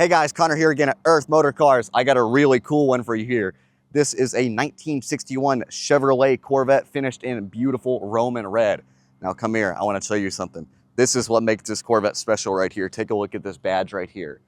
Hey guys, Connor here again at Earth MotorCars. I got a really cool one for you here. This is a 1961 Chevrolet Corvette finished in beautiful Roman red. Now come here, I want to show you something. This is what makes this Corvette special right here. Take a look at this badge right here.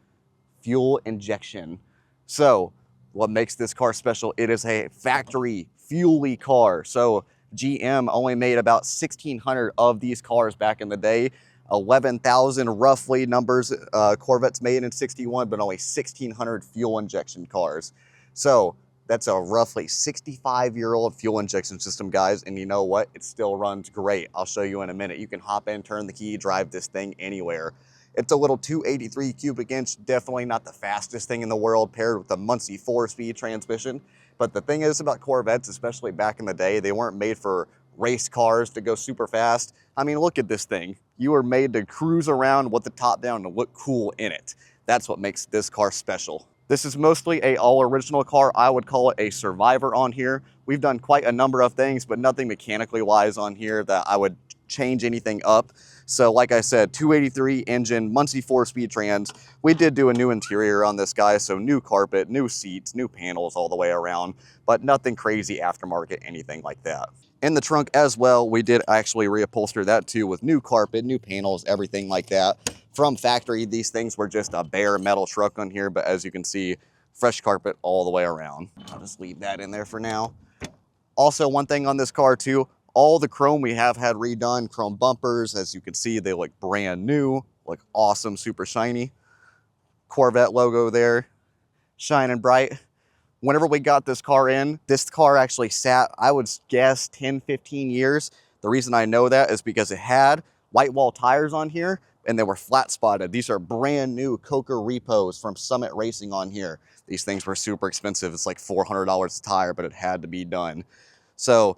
Fuel injection. So what makes this car special? It is a factory fuel-y car. So GM only made about 1,600 of these cars back in the day. 11,000 roughly numbers Corvettes made in 61, but only 1,600 fuel injection cars. So that's a roughly 65-year-old fuel injection system, guys. And you know what? It still runs great. I'll show you in a minute. You can hop in, turn the key, drive this thing anywhere. It's a little 283 cubic inch, definitely not the fastest thing in the world paired with the Muncie 4-speed transmission. But the thing is about Corvettes, especially back in the day, they weren't made for race cars to go super fast. I mean, look at this thing. You were made to cruise around with the top down and look cool in it. That's what makes this car special. This is mostly a all-original car. I would call it a survivor on here. We've done quite a number of things, but nothing mechanically wise on here that I would change anything up. So like I said, 283 engine, Muncie 4-speed trans. We did do a new interior on this guy, so new carpet, new seats, new panels all the way around, but nothing crazy aftermarket, anything like that. In the trunk as well, we did actually reupholster that too with new carpet, new panels, everything like that. From factory, these things were just a bare metal truck on here, but as you can see, fresh carpet all the way around. I'll just leave that in there for now. Also, one thing on this car too, all the chrome we have had redone, chrome bumpers, as you can see, they look brand new, look awesome, super shiny. Corvette logo there, shining bright. Whenever we got this car in, this car actually sat, I would guess 10, 15 years. The reason I know that is because it had white wall tires on here and they were flat spotted. These are brand new Coker repos from Summit Racing on here. These things were super expensive. It's like $400 a tire, but it had to be done. So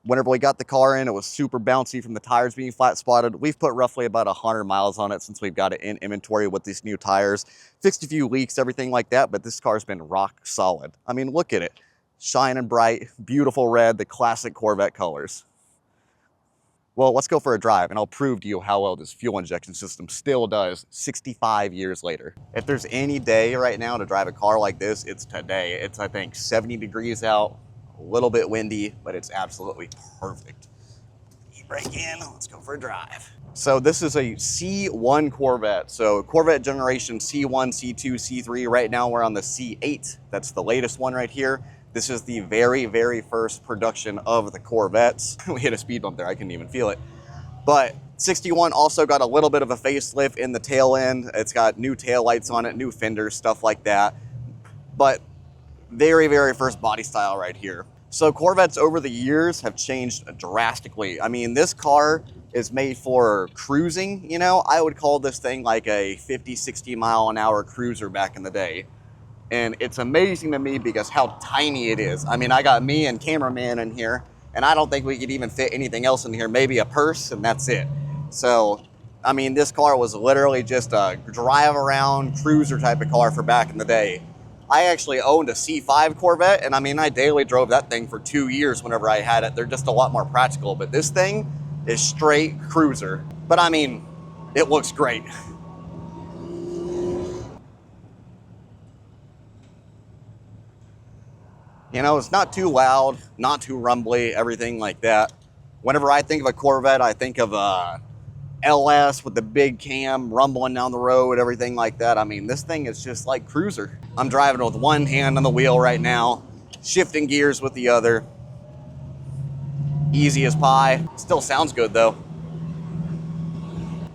whenever we got the car in, it was super bouncy from the tires being flat spotted. We've put roughly about 100 miles on it since we've got it in inventory with these new tires. Fixed a few leaks, everything like that, but this car's been rock solid. I mean, look at it. Shining bright, beautiful red, the classic Corvette colors. Well, let's go for a drive and I'll prove to you how well this fuel injection system still does 65 years later. If there's any day right now to drive a car like this, it's today. It's, I think, 70 degrees out. A little bit windy, but it's absolutely perfect. E-brake in, let's go for a drive. So this is a C1 Corvette. So Corvette generation C1, C2, C3. Right now we're on the C8. That's the latest one right here. This is the very, very first production of the Corvettes. We hit a speed bump there, I couldn't even feel it. But 61 also got a little bit of a facelift in the tail end. It's got new tail lights on it, new fenders, stuff like that. But very, very first body style right here. So Corvettes over the years have changed drastically. I mean, this car is made for cruising, you know? I would call this thing like a 50, 60 mile an hour cruiser back in the day. And it's amazing to me because how tiny it is. I mean, I got me and cameraman in here, and I don't think we could even fit anything else in here, maybe a purse, and that's it. So, I mean, this car was literally just a drive around cruiser type of car for back in the day. I actually owned a C5 Corvette, and I mean, I daily drove that thing for 2 years whenever I had it. They're just a lot more practical, but this thing is straight cruiser. But I mean, it looks great. You know, it's not too loud, not too rumbly, everything like that. Whenever I think of a Corvette, I think of a LS with the big cam rumbling down the road, everything like that. I mean, this thing is just like cruiser. I'm driving with one hand on the wheel right now, shifting gears with the other. Easy as pie. Still sounds good though.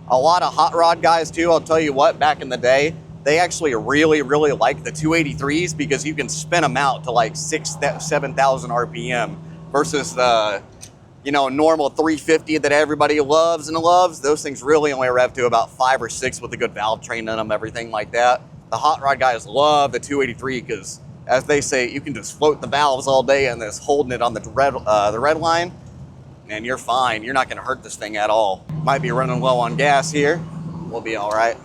A lot of hot rod guys too, I'll tell you what, back in the day, they actually really, really like the 283s because you can spin them out to like 7,000 RPM versus the, you know, normal 350 that everybody loves and loves. Those things really only rev to about 5 or 6 with a good valve train in them, everything like that. The hot rod guys love the 283 because, as they say, you can just float the valves all day and just holding it on the red line, and you're fine. You're not going to hurt this thing at all. Might be running low on gas here. We'll be all right.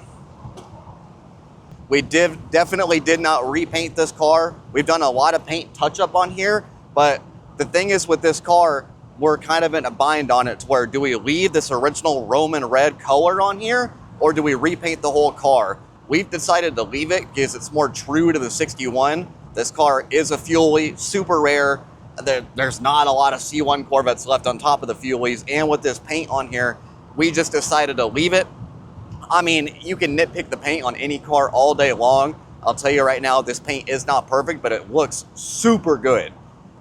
We definitely did not repaint this car. We've done a lot of paint touch-up on here, but the thing is with this car, we're kind of in a bind on it to where do we leave this original Roman red color on here or do we repaint the whole car? We've decided to leave it because it's more true to the 61. This car is a Fuel-y, super rare. There's not a lot of C1 Corvettes left on top of the Fuel-ys, and with this paint on here, we just decided to leave it. I mean, you can nitpick the paint on any car all day long. I'll tell you right now, this paint is not perfect, but it looks super good.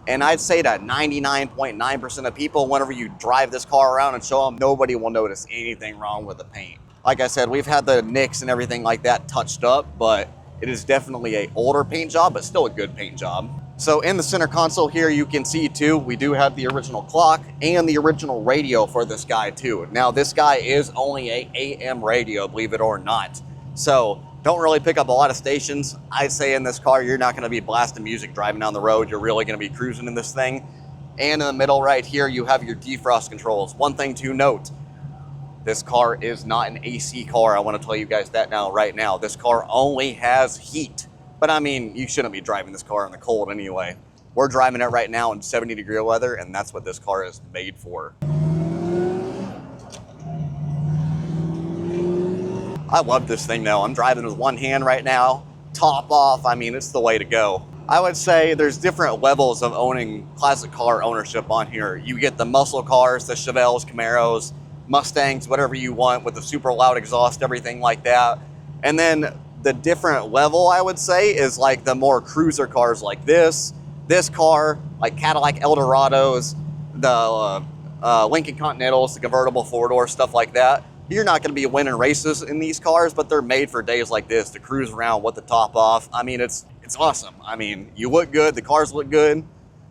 And I'd say that 99.9% of people, whenever you drive this car around and show them, nobody will notice anything wrong with the paint. Like I said, we've had the nicks and everything like that touched up, but it is definitely an older paint job, but still a good paint job. So in the center console here, you can see too, we do have the original clock and the original radio for this guy too. Now this guy is only a AM radio, believe it or not. So don't really pick up a lot of stations. I'd say in this car, you're not gonna be blasting music driving down the road. You're really gonna be cruising in this thing. And in the middle right here, you have your defrost controls. One thing to note, this car is not an AC car. I want to tell you guys that right now. This car only has heat. But I mean, you shouldn't be driving this car in the cold anyway. We're driving it right now in 70-degree weather, and that's what this car is made for. I love this thing though. I'm driving with one hand right now, top off. I mean, it's the way to go. I would say there's different levels of owning classic car ownership on here. You get the muscle cars, the Chevelles, Camaros, Mustangs, whatever you want with the super loud exhaust, everything like that. And then the different level, I would say, is like the more cruiser cars like this car, like Cadillac Eldorados, the Lincoln Continentals, the convertible four-door, stuff like that. You're not going to be winning races in these cars, but they're made for days like this to cruise around with the top off. I mean, it's awesome. I mean, you look good, the cars look good,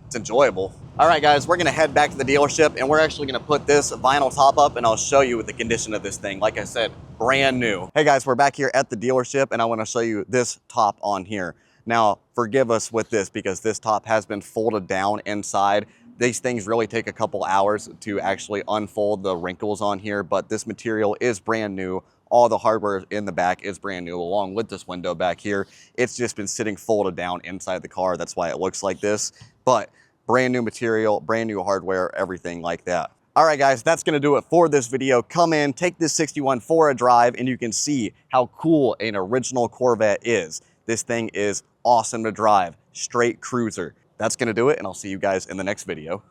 it's enjoyable. All right, guys, we're gonna head back to the dealership and we're actually gonna put this vinyl top up and I'll show you the condition of this thing. Like I said, brand new. Hey guys, we're back here at the dealership and I wanna show you this top on here. Now, forgive us with this because this top has been folded down inside. These things really take a couple hours to actually unfold the wrinkles on here, but this material is brand new. All the hardware in the back is brand new, along with this window back here. It's just been sitting folded down inside the car. That's why it looks like this. But brand new material, brand new hardware, everything like that. All right, guys, that's gonna do it for this video. Come in, take this 61 for a drive, and you can see how cool an original Corvette is. This thing is awesome to drive, straight cruiser. That's gonna do it, and I'll see you guys in the next video.